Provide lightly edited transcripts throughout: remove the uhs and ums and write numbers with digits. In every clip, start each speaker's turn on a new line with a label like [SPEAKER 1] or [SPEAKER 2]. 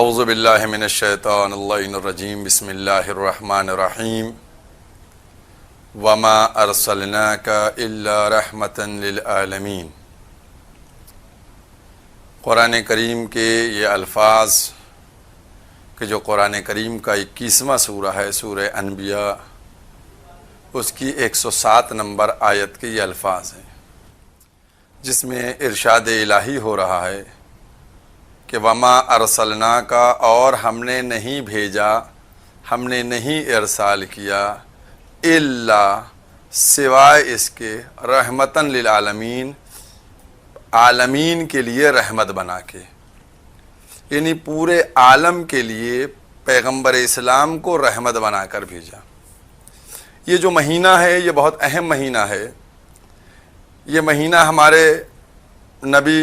[SPEAKER 1] اعوذ باللہ من الشیطان اللعین الرجیم بسم اللہ الرحمن الرحیم وما ارسلناک الا رحمتا للعالمین۔ قرآن کریم کے یہ الفاظ کہ جو قرآن کریم کا 21واں سورہ ہے، سورہ انبیاء، اس کی 107 نمبر آیت کے یہ الفاظ ہیں، جس میں ارشاد الہی ہو رہا ہے کہ وما ارسلنا کا، اور ہم نے نہیں بھیجا، ہم نے نہیں ارسال کیا، الا سوائے اس کے رحمتاً للعالمین، عالمین کے لیے رحمت بنا کے، یعنی پورے عالم کے لیے پیغمبر اسلام کو رحمت بنا کر بھیجا۔ یہ جو مہینہ ہے یہ بہت اہم مہینہ ہے۔ یہ مہینہ ہمارے نبی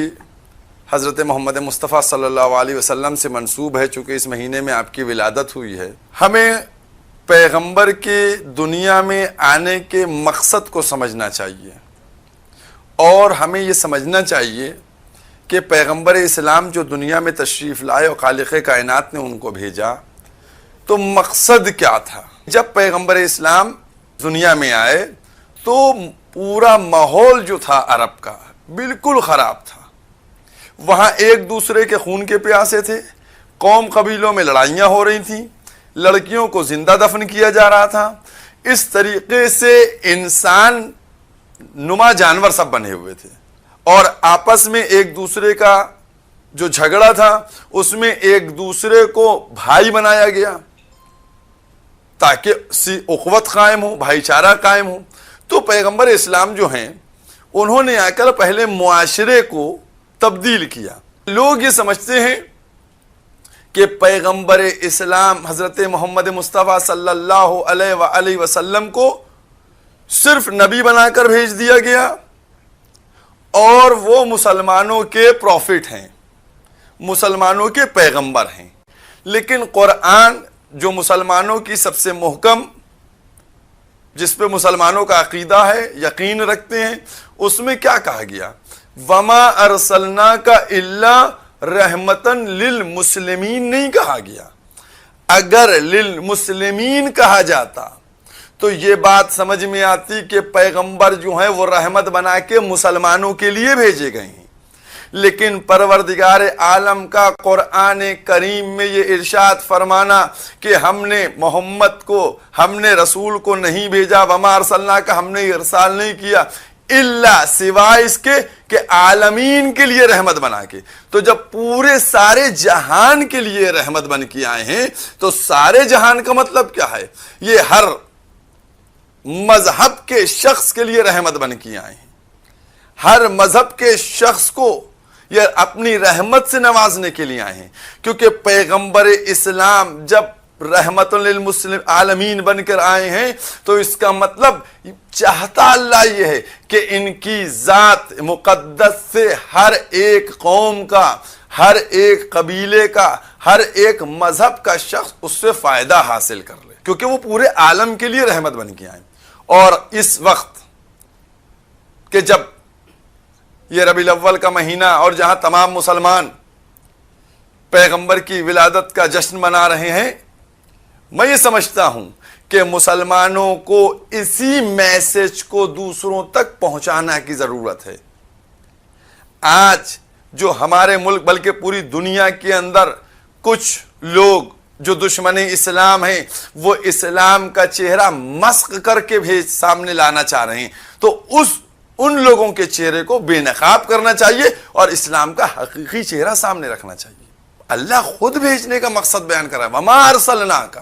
[SPEAKER 1] حضرت محمد مصطفیٰ صلی اللہ علیہ وسلم سے منسوب ہے، چونکہ اس مہینے میں آپ کی ولادت ہوئی ہے۔ ہمیں پیغمبر کے دنیا میں آنے کے مقصد کو سمجھنا چاہیے، اور ہمیں یہ سمجھنا چاہیے کہ پیغمبر اسلام جو دنیا میں تشریف لائے اور خالق کائنات نے ان کو بھیجا، تو مقصد کیا تھا؟ جب پیغمبر اسلام دنیا میں آئے تو پورا ماحول جو تھا عرب کا بالکل خراب تھا۔ وہاں ایک دوسرے کے خون کے پیاسے تھے، قوم قبیلوں میں لڑائیاں ہو رہی تھیں، لڑکیوں کو زندہ دفن کیا جا رہا تھا۔ اس طریقے سے انسان نما جانور سب بنے ہوئے تھے، اور آپس میں ایک دوسرے کا جو جھگڑا تھا اس میں ایک دوسرے کو بھائی بنایا گیا تاکہ اخوت قائم ہو، بھائی چارہ قائم ہو۔ تو پیغمبر اسلام جو ہیں انہوں نے آ کر پہلے معاشرے کو تبدیل کیا۔ لوگ یہ سمجھتے ہیں کہ پیغمبر اسلام حضرت محمد مصطفیٰ صلی اللہ علیہ وآلہ وسلم کو صرف نبی بنا کر بھیج دیا گیا، اور وہ مسلمانوں کے پروفٹ ہیں، مسلمانوں کے پیغمبر ہیں۔ لیکن قرآن جو مسلمانوں کی سب سے محکم، جس پہ مسلمانوں کا عقیدہ ہے، یقین رکھتے ہیں، اس میں کیا کہا گیا؟ وما ارسلناک الا رحمتاً للمسلمین نہیں کہا گیا۔ اگر للمسلمین کہا جاتا تو یہ بات سمجھ میں آتی کہ پیغمبر جو ہیں وہ رحمت بنا کے مسلمانوں کے لیے بھیجے گئے ہیں۔ لیکن پروردگار عالم کا قرآن کریم میں یہ ارشاد فرمانا کہ ہم نے محمد کو، ہم نے رسول کو نہیں بھیجا، وما ارسلناک، ہم نے ارسال نہیں کیا، الا سوائے اس کے کہ عالمین کے لیے رحمت بنا کے۔ تو جب پورے سارے جہان کے لیے رحمت بن کے آئے ہیں تو سارے جہان کا مطلب کیا ہے؟ یہ ہر مذہب کے شخص کے لیے رحمت بن کے آئے ہیں۔ ہر مذہب کے شخص کو یہ اپنی رحمت سے نوازنے کے لیے آئے ہیں، کیونکہ پیغمبر اسلام جب رحمت للمسلم عالمین بن کر آئے ہیں تو اس کا مطلب چاہتا اللہ یہ ہے کہ ان کی ذات مقدس سے ہر ایک قوم کا، ہر ایک قبیلے کا، ہر ایک مذہب کا شخص اس سے فائدہ حاصل کر لے، کیونکہ وہ پورے عالم کے لیے رحمت بن کے آئے۔ اور اس وقت کہ جب یہ ربیع الاول کا مہینہ اور جہاں تمام مسلمان پیغمبر کی ولادت کا جشن منا رہے ہیں، میں یہ سمجھتا ہوں کہ مسلمانوں کو اسی میسج کو دوسروں تک پہنچانا کی ضرورت ہے۔ آج جو ہمارے ملک بلکہ پوری دنیا کے اندر کچھ لوگ جو دشمن اسلام ہیں وہ اسلام کا چہرہ مسخ کر کے سامنے لانا چاہ رہے ہیں، تو ان لوگوں کے چہرے کو بے نقاب کرنا چاہیے اور اسلام کا حقیقی چہرہ سامنے رکھنا چاہیے۔ اللہ خود بھیجنے کا مقصد بیان کر رہا ہے، وما ارسلناک۔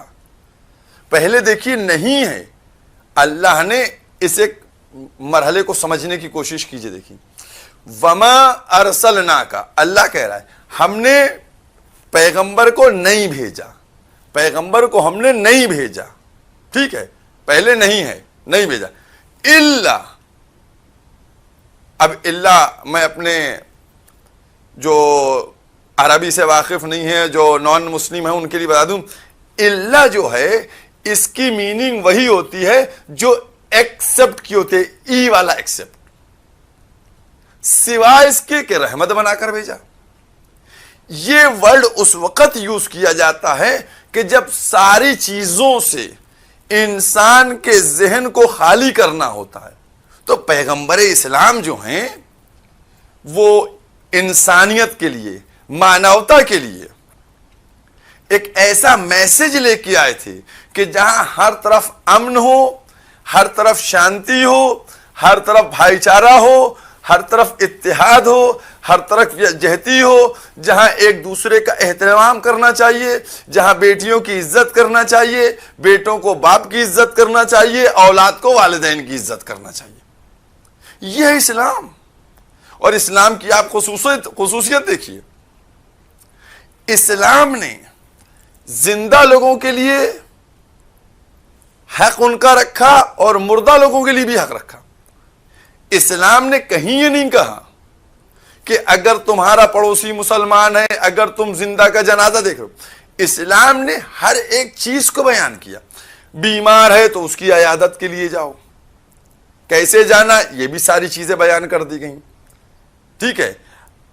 [SPEAKER 1] پہلے دیکھیے نہیں ہے، اللہ نے اس ایک مرحلے کو سمجھنے کی کوشش کیجئے۔ دیکھیے وما ارسلناک، اللہ کہہ رہا ہے ہم نے پیغمبر کو نہیں بھیجا، پیغمبر کو ہم نے نہیں بھیجا، ٹھیک ہے، پہلے نہیں ہے، نہیں بھیجا، الا، اب اللہ میں اپنے جو عربی سے واقف نہیں ہے، جو نان مسلم ہیں ان کے لیے بتا دوں، الا جو ہے اس کی میننگ وہی ہوتی ہے جو ایکسپٹ کی ہوتی ہے، ای والا ایکسپٹ، سوائے اس کے کہ رحمت بنا کر بھیجا۔ یہ ورڈ اس وقت یوز کیا جاتا ہے کہ جب ساری چیزوں سے انسان کے ذہن کو خالی کرنا ہوتا ہے. تو پیغمبر اسلام جو ہیں وہ انسانیت کے لیے، مانوتا کے لیے ایک ایسا میسج لے کے آئے تھے کہ جہاں ہر طرف امن ہو، ہر طرف شانتی ہو، ہر طرف بھائی چارہ ہو، ہر طرف اتحاد ہو، ہر طرف یکجہتی ہو، جہاں ایک دوسرے کا احترام کرنا چاہیے، جہاں بیٹیوں کی عزت کرنا چاہیے، بیٹوں کو باپ کی عزت کرنا چاہیے، اولاد کو والدین کی عزت کرنا چاہیے. یہ ہے اسلام. اور اسلام کی آپ خصوصیت دیکھیے، اسلام نے زندہ لوگوں کے لیے حق ان کا رکھا اور مردہ لوگوں کے لیے بھی حق رکھا. اسلام نے کہیں یہ نہیں کہا کہ اگر تمہارا پڑوسی مسلمان ہے، اگر تم زندہ کا جنازہ دیکھ رہے ہو. اسلام نے ہر ایک چیز کو بیان کیا. بیمار ہے تو اس کی عیادت کے لیے جاؤ، کیسے جانا یہ بھی ساری چیزیں بیان کر دی گئیں. ٹھیک ہے،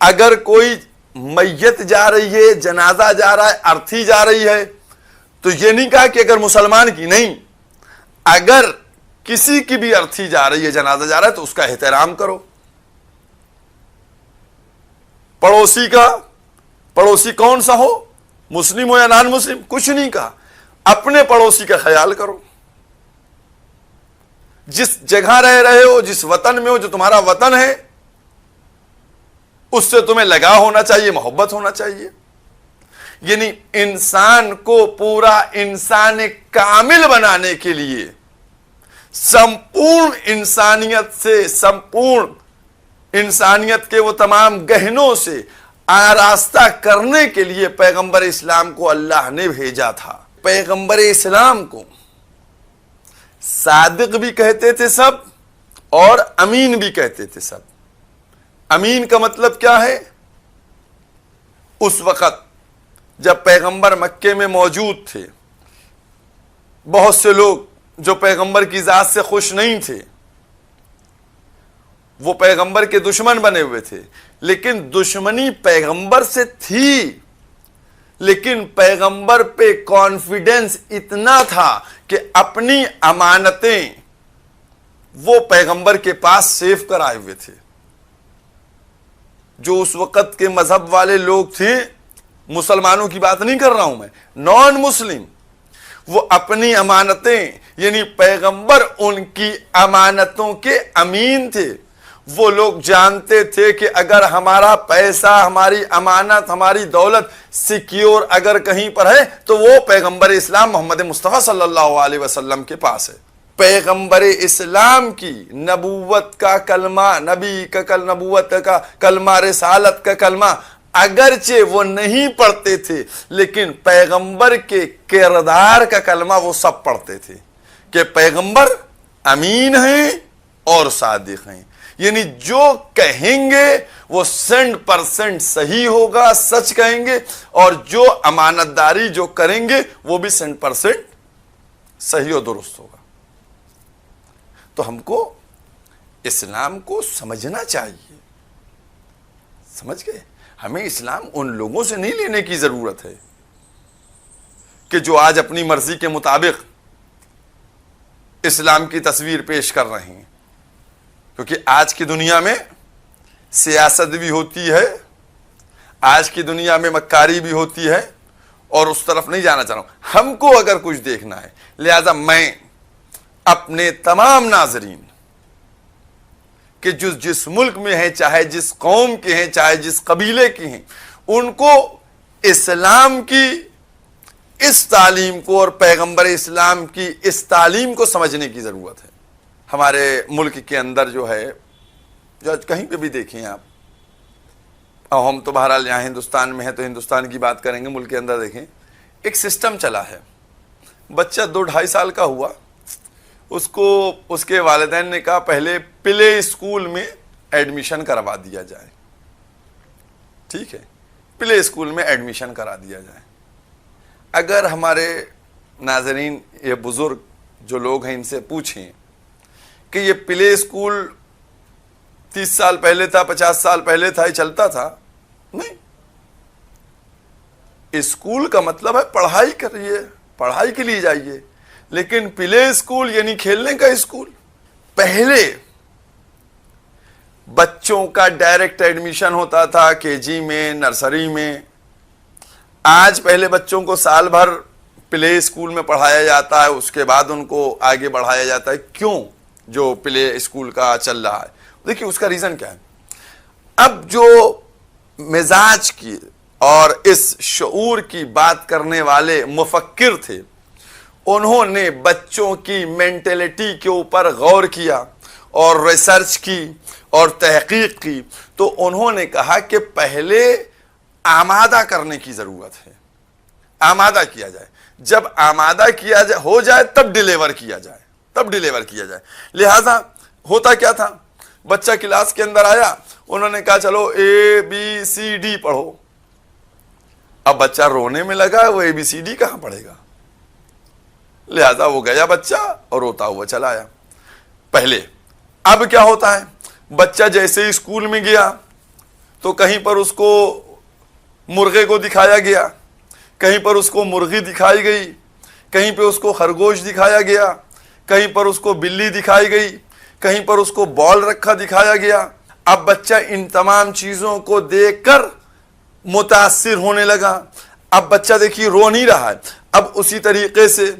[SPEAKER 1] اگر کوئی میت جا رہی ہے، جنازہ جا رہا ہے، ارتھی جا رہی ہے، تو یہ نہیں کہا کہ اگر مسلمان کی نہیں، اگر کسی کی بھی ارتھی جا رہی ہے، جنازہ جا رہا ہے تو اس کا احترام کرو. پڑوسی کا، پڑوسی کون سا ہو، مسلم ہو یا نان مسلم، کچھ نہیں کہا. اپنے پڑوسی کا خیال کرو. جس جگہ رہ رہے ہو، جس وطن میں ہو، جو تمہارا وطن ہے، اس سے تمہیں لگاؤ ہونا چاہیے، محبت ہونا چاہیے. یعنی انسان کو پورا انسان کامل بنانے کے لیے، سمپورن انسانیت سے، سمپورن انسانیت کے وہ تمام گہنوں سے آراستہ کرنے کے لیے پیغمبر اسلام کو اللہ نے بھیجا تھا. پیغمبر اسلام کو صادق بھی کہتے تھے سب اور امین بھی کہتے تھے سب. امین کا مطلب کیا ہے؟ اس وقت جب پیغمبر مکے میں موجود تھے، بہت سے لوگ جو پیغمبر کی ذات سے خوش نہیں تھے، وہ پیغمبر کے دشمن بنے ہوئے تھے. لیکن دشمنی پیغمبر سے تھی، لیکن پیغمبر پہ کانفیڈنس اتنا تھا کہ اپنی امانتیں وہ پیغمبر کے پاس سیو کرائے ہوئے تھے. جو اس وقت کے مذہب والے لوگ تھے، مسلمانوں کی بات نہیں کر رہا ہوں میں، نان مسلم، وہ اپنی امانتیں، یعنی پیغمبر ان کی امانتوں کے امین تھے. وہ لوگ جانتے تھے کہ اگر ہمارا پیسہ، ہماری امانت، ہماری دولت سیکیور اگر کہیں پر ہے تو وہ پیغمبر اسلام محمد مصطفیٰ صلی اللہ علیہ وسلم کے پاس ہے. پیغمبر اسلام کی نبوت کا کلمہ، نبوت کا کلمہ، رسالت کا کلمہ اگرچہ وہ نہیں پڑھتے تھے، لیکن پیغمبر کے کردار کا کلمہ وہ سب پڑھتے تھے کہ پیغمبر امین ہیں اور صادق ہیں. یعنی جو کہیں گے وہ 100% صحیح ہوگا، سچ کہیں گے، اور جو امانت داری جو کریں گے وہ بھی 100% صحیح و درست ہوگا. تو ہم کو اسلام کو سمجھنا چاہیے. سمجھ گئے؟ ہمیں اسلام ان لوگوں سے نہیں لینے کی ضرورت ہے کہ جو آج اپنی مرضی کے مطابق اسلام کی تصویر پیش کر رہے ہیں. کیونکہ آج کی دنیا میں سیاست بھی ہوتی ہے، آج کی دنیا میں مکاری بھی ہوتی ہے، اور اس طرف نہیں جانا چاہ رہا ہوں. ہم کو اگر کچھ دیکھنا ہے، لہذا میں اپنے تمام ناظرین کہ جس ملک میں ہیں، چاہے جس قوم کے ہیں، چاہے جس قبیلے کے ہیں، ان کو اسلام کی اس تعلیم کو اور پیغمبر اسلام کی اس تعلیم کو سمجھنے کی ضرورت ہے. ہمارے ملک کے اندر جو ہے، جو کہیں پہ بھی دیکھیں آپ، ہم تو بہرحال یہاں ہندوستان میں ہیں تو ہندوستان کی بات کریں گے، ملک کے اندر دیکھیں ایک سسٹم چلا ہے. بچہ 2-2.5 سال کا ہوا، اس کو اس کے والدین نے کہا پہلے پلے اسکول میں ایڈمیشن کروا دیا جائے. ٹھیک ہے، پلے اسکول میں ایڈمیشن کرا دیا جائے. اگر ہمارے ناظرین یہ بزرگ جو لوگ ہیں ان سے پوچھیں کہ یہ پلے اسکول 30 سال پہلے تھا، 50 سال پہلے تھا، یہ چلتا تھا؟ نہیں. اسکول کا مطلب ہے پڑھائی کریے، پڑھائی کے لیے جائیے، لیکن پلے اسکول یعنی کھیلنے کا اسکول. پہلے بچوں کا ڈائریکٹ ایڈمیشن ہوتا تھا کے جی میں، نرسری میں. آج پہلے بچوں کو سال بھر پلے اسکول میں پڑھایا جاتا ہے، اس کے بعد ان کو آگے بڑھایا جاتا ہے. کیوں جو پلے اسکول کا چل رہا ہے؟ دیکھیے اس کا ریزن کیا ہے. اب جو مزاج کی اور اس شعور کی بات کرنے والے مفکر تھے، انہوں نے بچوں کی مینٹلٹی کے اوپر غور کیا اور ریسرچ کی اور تحقیق کی. تو انہوں نے کہا کہ پہلے آمادہ کرنے کی ضرورت ہے، آمادہ کیا جائے. جب آمادہ کیا جائے ہو جائے تب ڈیلیور کیا جائے، تب ڈیلیور کیا جائے. لہذا ہوتا کیا تھا، بچہ کلاس کے اندر آیا، انہوں نے کہا چلو اے بی سی ڈی پڑھو. اب بچہ رونے میں لگا، وہ اے بی سی ڈی کہاں پڑھے گا؟ لہذا وہ گیا بچہ اور روتا ہوا چلا آیا. پہلے اب کیا ہوتا ہے، بچہ جیسے اسکول میں گیا تو کہیں پر اس کو مرغے کو دکھایا گیا، کہیں پر اس کو مرغی دکھائی گئی، کہیں پہ اس کو خرگوش دکھایا گیا، کہیں پر اس کو بلی دکھائی گئی، کہیں پر اس کو بال رکھا دکھایا گیا. اب بچہ ان تمام چیزوں کو دیکھ کر متاثر ہونے لگا. اب بچہ دیکھیے رو نہیں رہا ہے. اب اسی طریقے سے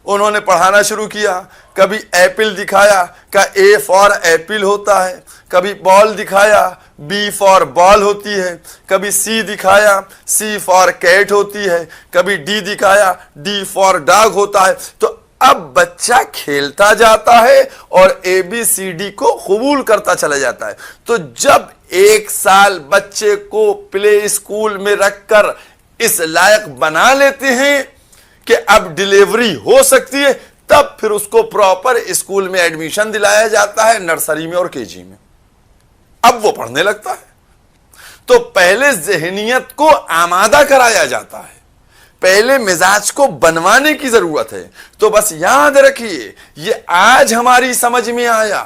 [SPEAKER 1] انہوں نے پڑھانا شروع کیا. کبھی ایپل دکھایا، کہ اے فار ایپل ہوتا ہے. کبھی بال دکھایا، بی فار بال ہوتی ہے. کبھی سی دکھایا، سی فار کیٹ ہوتی ہے. کبھی ڈی دکھایا، ڈی فار ڈاگ ہوتا ہے. تو اب بچہ کھیلتا جاتا ہے اور اے بی سی ڈی کو قبول کرتا چلا جاتا ہے. تو جب 1 سال بچے کو پلے اسکول میں رکھ کر اس لائق بنا لیتے ہیں کہ اب ڈیلیوری ہو سکتی ہے، تب پھر اس کو پراپر اسکول میں ایڈمیشن دلایا جاتا ہے، نرسری میں اور کے جی میں. اب وہ پڑھنے لگتا ہے. تو پہلے ذہنیت کو آمادہ کرایا جاتا ہے، پہلے مزاج کو بنوانے کی ضرورت ہے. تو بس یاد رکھیے یہ آج ہماری سمجھ میں آیا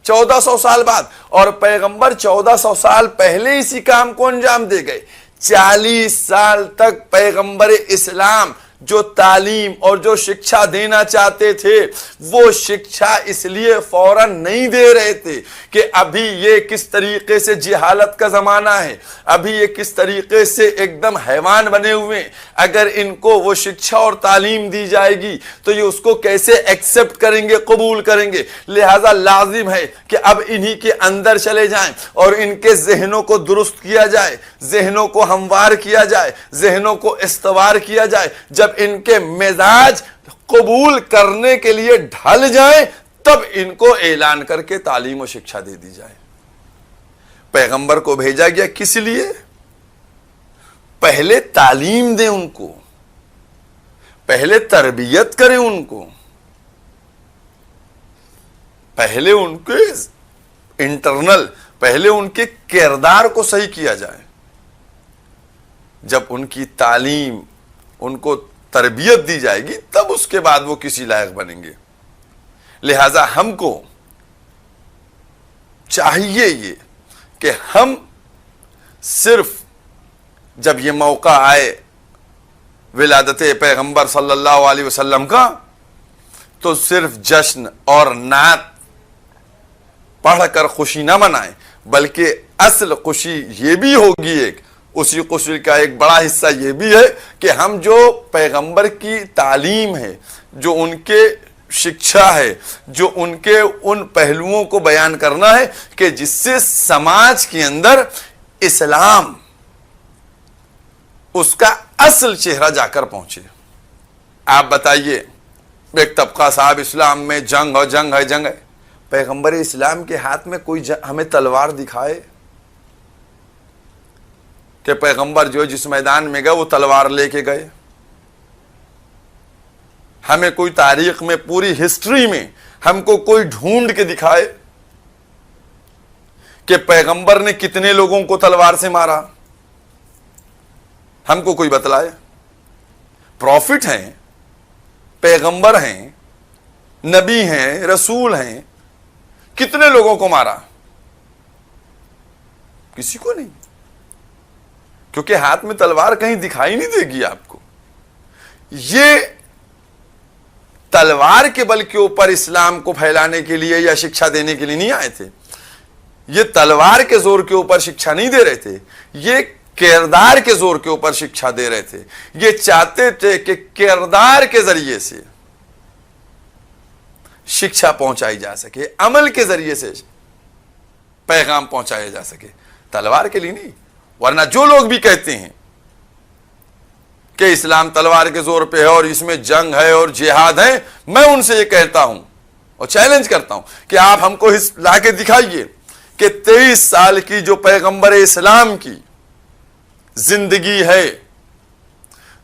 [SPEAKER 1] 1400 سال بعد، اور پیغمبر 1400 سال پہلے اسی کام کو انجام دے گئے. 40 سال تک پیغمبر اسلام جو تعلیم اور جو شکشا دینا چاہتے تھے وہ شکشا اس لیے فوراً نہیں دے رہے تھے کہ ابھی یہ کس طریقے سے جہالت کا زمانہ ہے، ابھی یہ کس طریقے سے ایک دم حیوان بنے ہوئے، اگر ان کو وہ شکشا اور تعلیم دی جائے گی تو یہ اس کو کیسے ایکسپٹ کریں گے، قبول کریں گے. لہذا لازم ہے کہ اب انہی کے اندر چلے جائیں اور ان کے ذہنوں کو درست کیا جائے، ذہنوں کو ہموار کیا جائے، ذہنوں کو استوار کیا جائے. جب ان کے مزاج قبول کرنے کے لیے ڈھل جائیں تب ان کو اعلان کر کے تعلیم و شکشا دے دی جائے. پیغمبر کو بھیجا گیا کس لیے؟ پہلے تعلیم دیں ان کو، پہلے تربیت کریں ان کو، پہلے ان کے انٹرنل، پہلے ان کے کردار کو صحیح کیا جائے. جب ان کی تعلیم، ان کو تربیت دی جائے گی تب اس کے بعد وہ کسی لائق بنیں گے. لہذا ہم کو چاہیے یہ کہ ہم صرف جب یہ موقع آئے ولادت پیغمبر صلی اللہ علیہ وسلم کا تو صرف جشن اور نعت پڑھ کر خوشی نہ منائیں، بلکہ اصل خوشی یہ بھی ہوگی، ایک اسی خوشی کا ایک بڑا حصہ یہ بھی ہے کہ ہم جو پیغمبر کی تعلیم ہے، جو ان کے شکشا ہے، جو ان کے ان پہلوؤں کو بیان کرنا ہے کہ جس سے سماج کے اندر اسلام اس کا اصل چہرہ جا کر پہنچے. آپ بتائیے، ایک طبقہ صاحب اسلام میں جنگ اور جنگ ہے، جنگ ہے. پیغمبر اسلام کے ہاتھ میں کوئی ہمیں تلوار دکھائے کہ پیغمبر جو جس میدان میں گئے وہ تلوار لے کے گئے؟ ہمیں کوئی تاریخ میں، پوری ہسٹری میں ہم کو کوئی ڈھونڈ کے دکھائے کہ پیغمبر نے کتنے لوگوں کو تلوار سے مارا؟ ہم کو کوئی بتلائے. پروفٹ ہیں، پیغمبر ہیں، نبی ہیں، رسول ہیں، کتنے لوگوں کو مارا؟ کسی کو نہیں. کیونکہ ہاتھ میں تلوار کہیں دکھائی نہیں دے گی آپ کو. یہ تلوار کے بل کے اوپر اسلام کو پھیلانے کے لیے یا شکشا دینے کے لیے نہیں آئے تھے. یہ تلوار کے زور کے اوپر شکشا نہیں دے رہے تھے, یہ کردار کے زور کے اوپر شکشا دے رہے تھے. یہ چاہتے تھے کہ کردار کے ذریعے سے شکشا پہنچائی جا سکے, عمل کے ذریعے سے پیغام پہنچایا جا سکے, تلوار کے لیے نہیں. ورنہ جو لوگ بھی کہتے ہیں کہ اسلام تلوار کے زور پہ ہے اور اس میں جنگ ہے اور جہاد ہے, میں ان سے یہ کہتا ہوں اور چیلنج کرتا ہوں کہ آپ ہم کو لا کے دکھائیے کہ 23 سال کی جو پیغمبر اسلام کی زندگی ہے,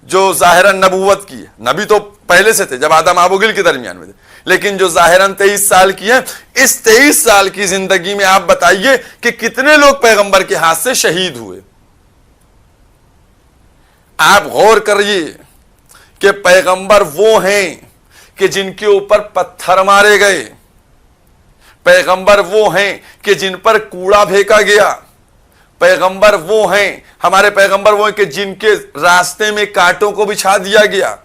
[SPEAKER 1] جو ظاہراً نبوت کی ہے, نبی تو پہلے سے تھے جب آدم آب و گل کے درمیان میں تھے, لیکن جو ظاہراً 23 سال کی ہے, اس 23 سال کی زندگی میں آپ بتائیے کہ کتنے لوگ پیغمبر کے ہاتھ سے شہید ہوئے. آپ غور کریے کہ پیغمبر وہ ہیں کہ جن کے اوپر پتھر مارے گئے, پیغمبر وہ ہیں کہ جن پر کوڑا پھینکا گیا, پیغمبر وہ ہیں, ہمارے پیغمبر وہ ہیں کہ جن کے راستے میں کانٹوں کو بچھا دیا گیا.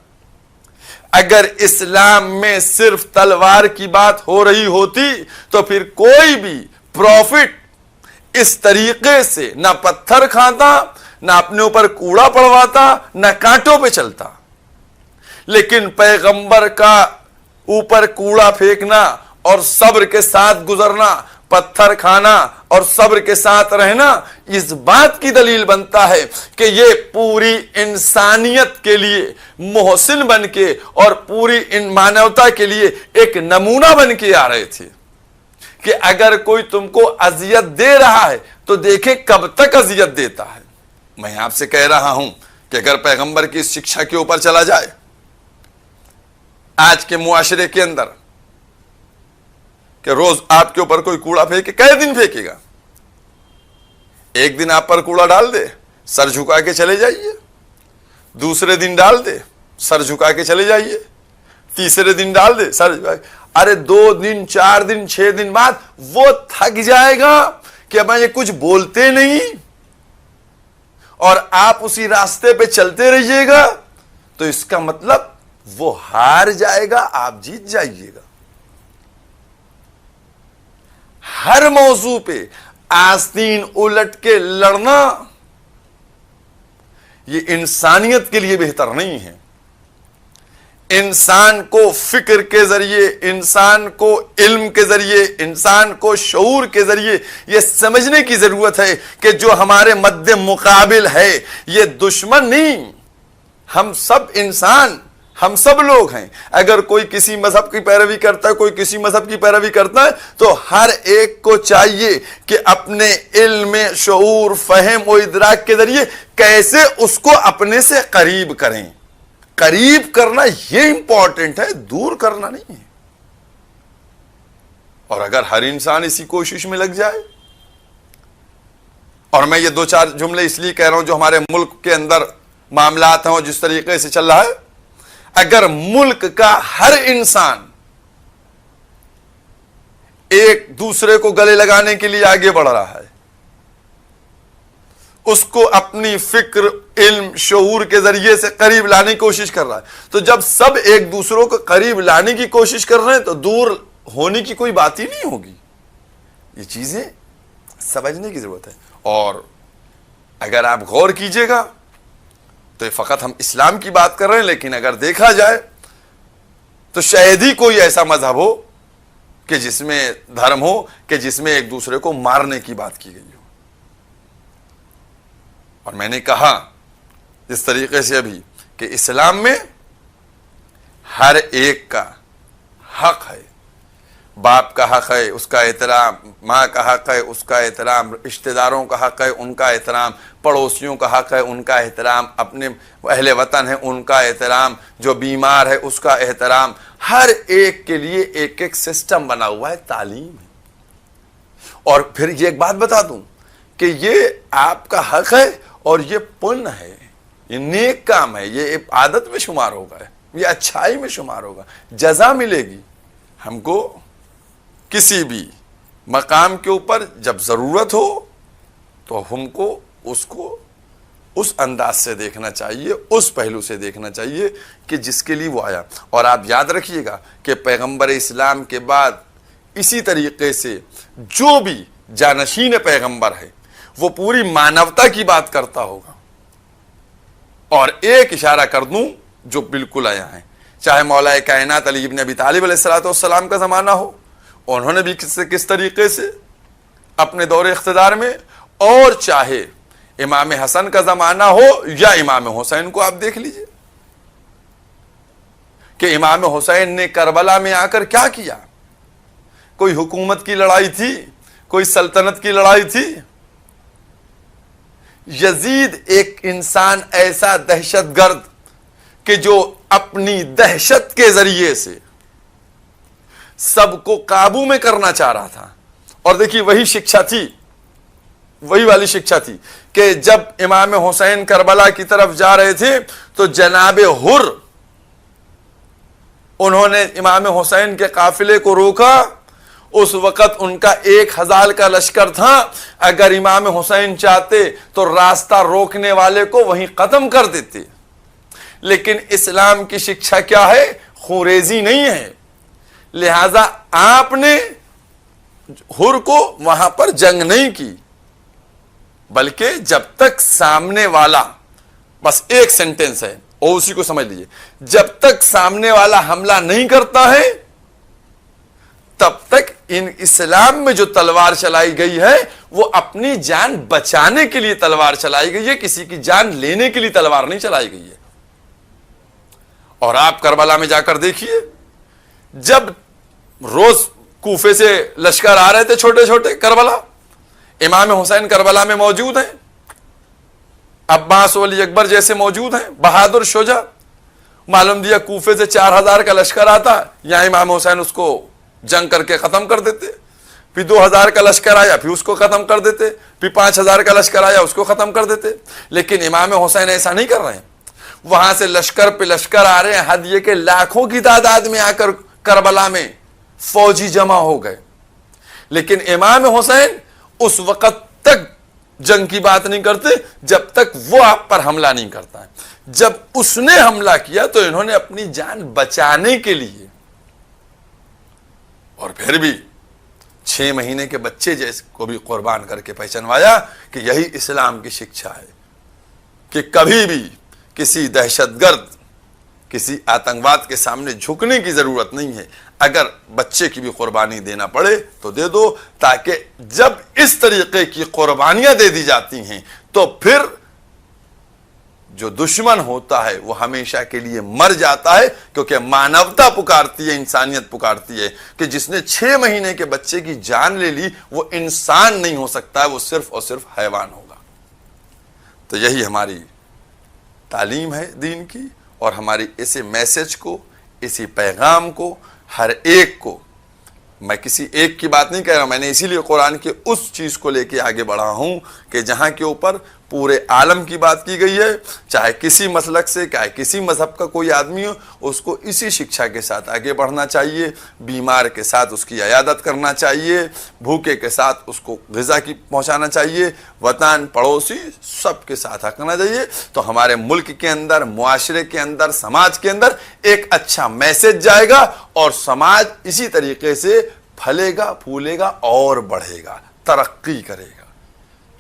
[SPEAKER 1] اگر اسلام میں صرف تلوار کی بات ہو رہی ہوتی تو پھر کوئی بھی پروفٹ اس طریقے سے نہ پتھر کھاتا, نہ اپنے اوپر کوڑا پڑواتا, نہ کانٹوں پہ چلتا. لیکن پیغمبر کا اوپر کوڑا پھینکنا اور صبر کے ساتھ گزرنا, پتھر کھانا اور صبر کے ساتھ رہنا, اس بات کی دلیل بنتا ہے کہ یہ پوری انسانیت کے لیے محسن بن کے اور پوری مانوتا کے لیے ایک نمونہ بن کے آ رہے تھے کہ اگر کوئی تم کو اذیت دے رہا ہے تو دیکھیں کب تک اذیت دیتا ہے. میں آپ سے کہہ رہا ہوں کہ اگر پیغمبر کی شکشا کے اوپر چلا جائے, آج کے معاشرے کے اندر کہ روز آپ کے اوپر کوئی کوڑا پھینکے, کئے دن پھینکے گا؟ ایک دن آپ پر کوڑا ڈال دے, سر جھکا کے چلے جائیے, دوسرے دن ڈال دے, سر جھکا کے چلے جائیے, تیسرے دن ڈال دے, سر جھکا کے, ارے 2 دن 4 دن 6 دن بعد وہ تھک جائے گا کہ اب یہ کچھ بولتے نہیں, اور آپ اسی راستے پہ چلتے رہیے گا, تو اس کا مطلب وہ ہار جائے گا, آپ جیت جائیے گا. ہر موضوع پہ آستین الٹ کے لڑنا یہ انسانیت کے لیے بہتر نہیں ہے. انسان کو فکر کے ذریعے, انسان کو علم کے ذریعے, انسان کو شعور کے ذریعے یہ سمجھنے کی ضرورت ہے کہ جو ہمارے مد مقابل ہے یہ دشمن نہیں, ہم سب انسان, ہم سب لوگ ہیں. اگر کوئی کسی مذہب کی پیروی کرتا ہے, کوئی کسی مذہب کی پیروی کرتا ہے, تو ہر ایک کو چاہیے کہ اپنے علم, شعور, فہم و ادراک کے ذریعے کیسے اس کو اپنے سے قریب کریں. قریب کرنا یہ امپورٹنٹ ہے, دور کرنا نہیں ہے. اور اگر ہر انسان اسی کوشش میں لگ جائے, اور میں یہ 2-4 جملے اس لیے کہہ رہا ہوں جو ہمارے ملک کے اندر معاملات ہیں اور جس طریقے سے چل رہا ہے, اگر ملک کا ہر انسان ایک دوسرے کو گلے لگانے کے لیے آگے بڑھ رہا ہے, اس کو اپنی فکر, علم, شعور کے ذریعے سے قریب لانے کی کوشش کر رہا ہے, تو جب سب ایک دوسروں کو قریب لانے کی کوشش کر رہے ہیں تو دور ہونے کی کوئی بات ہی نہیں ہوگی. یہ چیزیں سمجھنے کی ضرورت ہے. اور اگر آپ غور کیجئے گا تو یہ فقط ہم اسلام کی بات کر رہے ہیں, لیکن اگر دیکھا جائے تو شاید ہی کوئی ایسا مذہب ہو کہ جس میں دھرم ہو کہ جس میں ایک دوسرے کو مارنے کی بات کی گئی ہو. اور میں نے کہا اس طریقے سے ابھی کہ اسلام میں ہر ایک کا حق ہے, باپ کا حق ہے اس کا احترام, ماں کا حق ہے اس کا احترام, رشتہ داروں کا حق ہے ان کا احترام, پڑوسیوں کا حق ہے ان کا احترام, اپنے اہل وطن ہے ان کا احترام, جو بیمار ہے اس کا احترام. ہر ایک کے لیے ایک ایک سسٹم بنا ہوا ہے, تعلیم ہے. اور پھر یہ ایک بات بتا دوں کہ یہ آپ کا حق ہے اور یہ پن ہے, یہ نیک کام ہے, یہ عادت میں شمار ہوگا, یہ اچھائی میں شمار ہوگا, جزا ملے گی ہم کو. کسی بھی مقام کے اوپر جب ضرورت ہو تو ہم کو اس کو اس انداز سے دیکھنا چاہیے، اس پہلو سے دیکھنا چاہیے کہ جس کے لیے وہ آیا۔ اور آپ یاد رکھیے گا کہ پیغمبر اسلام کے بعد اسی طریقے سے جو بھی جانشین پیغمبر ہے وہ پوری مانوتا کی بات کرتا ہوگا۔ اور ایک اشارہ کر دوں جو بالکل آیا ہے، چاہے مولا کائنات علی ابن ابی طالب علیہ السلام کا زمانہ ہو، انہوں نے بھی کس طریقے سے اپنے دور اقتدار میں، اور چاہے امام حسن کا زمانہ ہو یا امام حسین کو آپ دیکھ لیجئے کہ امام حسین نے کربلا میں آ کر کیا کیا۔ کوئی حکومت کی لڑائی تھی، کوئی سلطنت کی لڑائی تھی؟ یزید ایک انسان ایسا دہشت گرد کہ جو اپنی دہشت کے ذریعے سے سب کو قابو میں کرنا چاہ رہا تھا۔ اور دیکھیے وہی شکشا تھی، وہی والی شکشا تھی کہ جب امام حسین کربلا کی طرف جا رہے تھے تو جناب حر انہوں نے امام حسین کے قافلے کو روکا۔ اس وقت ان کا 1000 کا لشکر تھا، اگر امام حسین چاہتے تو راستہ روکنے والے کو وہیں ختم کر دیتے، لیکن اسلام کی شکشا کیا ہے؟ خوریزی نہیں ہے، لہذا آپ نے حر کو وہاں پر جنگ نہیں کی، بلکہ جب تک سامنے والا، بس ایک سینٹنس ہے اور اسی کو سمجھ لیجئے، جب تک سامنے والا حملہ نہیں کرتا ہے تب تک اسلام میں جو تلوار چلائی گئی ہے وہ اپنی جان بچانے کے لیے تلوار چلائی گئی ہے، کسی کی جان لینے کے لیے تلوار نہیں چلائی گئی ہے۔ اور آپ کربلا میں جا کر دیکھیے، جب روز کوفے سے لشکر آ رہے تھے چھوٹے چھوٹے کربلا، امام حسین کربلا میں موجود ہیں، عباس ولی اکبر جیسے موجود ہیں، بہادر شجاع، معلوم دیا کوفے سے 4000 کا لشکر آتا، یہاں امام حسین اس کو جنگ کر کے ختم کر دیتے، پھر 2000 کا لشکر آیا پھر اس کو ختم کر دیتے، پھر 5000 کا لشکر آیا اس کو ختم کر دیتے۔ لیکن امام حسین ایسا نہیں کر رہے ہیں، وہاں سے لشکر پہ لشکر آ رہے ہیں، حد یہ کہ لاکھوں کی تعداد میں آ کر کربلا میں فوجی جمع ہو گئے، لیکن امام حسین اس وقت تک جنگ کی بات نہیں کرتے جب تک وہ آپ پر حملہ نہیں کرتا ہے۔ جب اس نے حملہ کیا تو انہوں نے اپنی جان بچانے کے لیے، اور پھر بھی 6 مہینے کے بچے جیسے کو بھی قربان کر کے پہچانوایا کہ یہی اسلام کی شکشا ہے کہ کبھی بھی کسی دہشت گرد، کسی آتنکواد کے سامنے جھکنے کی ضرورت نہیں ہے، اگر بچے کی بھی قربانی دینا پڑے تو دے دو، تاکہ جب اس طریقے کی قربانیاں دے دی جاتی ہیں تو پھر جو دشمن ہوتا ہے وہ ہمیشہ کے لیے مر جاتا ہے، کیونکہ مانوتا پکارتی ہے، انسانیت پکارتی ہے کہ جس نے 6 مہینے کے بچے کی جان لے لی وہ انسان نہیں ہو سکتا ہے، وہ صرف اور صرف حیوان ہوگا۔ تو یہی ہماری تعلیم ہے دین کی، اور ہماری اسی میسج کو، اسی پیغام کو ہر ایک کو، میں کسی ایک کی بات نہیں کہہ رہا ہوں، میں نے اسی لیے قرآن کے اس چیز کو لے کے آگے بڑھا ہوں کہ جہاں کے اوپر پورے عالم کی بات کی گئی ہے، چاہے کسی مسلک سے، چاہے کسی مذہب کا کوئی آدمی ہو، اس کو اسی شکشا کے ساتھ آگے بڑھنا چاہیے، بیمار کے ساتھ اس کی عیادت کرنا چاہیے، بھوکے کے ساتھ اس کو غذا کی پہنچانا چاہیے، وطن پڑوسی سب کے ساتھ رکھنا چاہیے، تو ہمارے ملک کے اندر، معاشرے کے اندر، سماج کے اندر ایک اچھا میسج جائے گا، اور سماج اسی طریقے سے پھلے گا، پھولے گا اور بڑھے گا، ترقی کرے گا،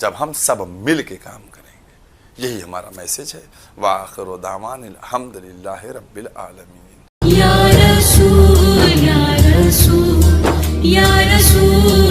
[SPEAKER 1] جب ہم سب مل کے کام کریں گے۔ یہی ہمارا میسج ہے۔ وآخر دعوانا الحمدللہ رب العالمین۔
[SPEAKER 2] یا رسول یا رسول یا رسول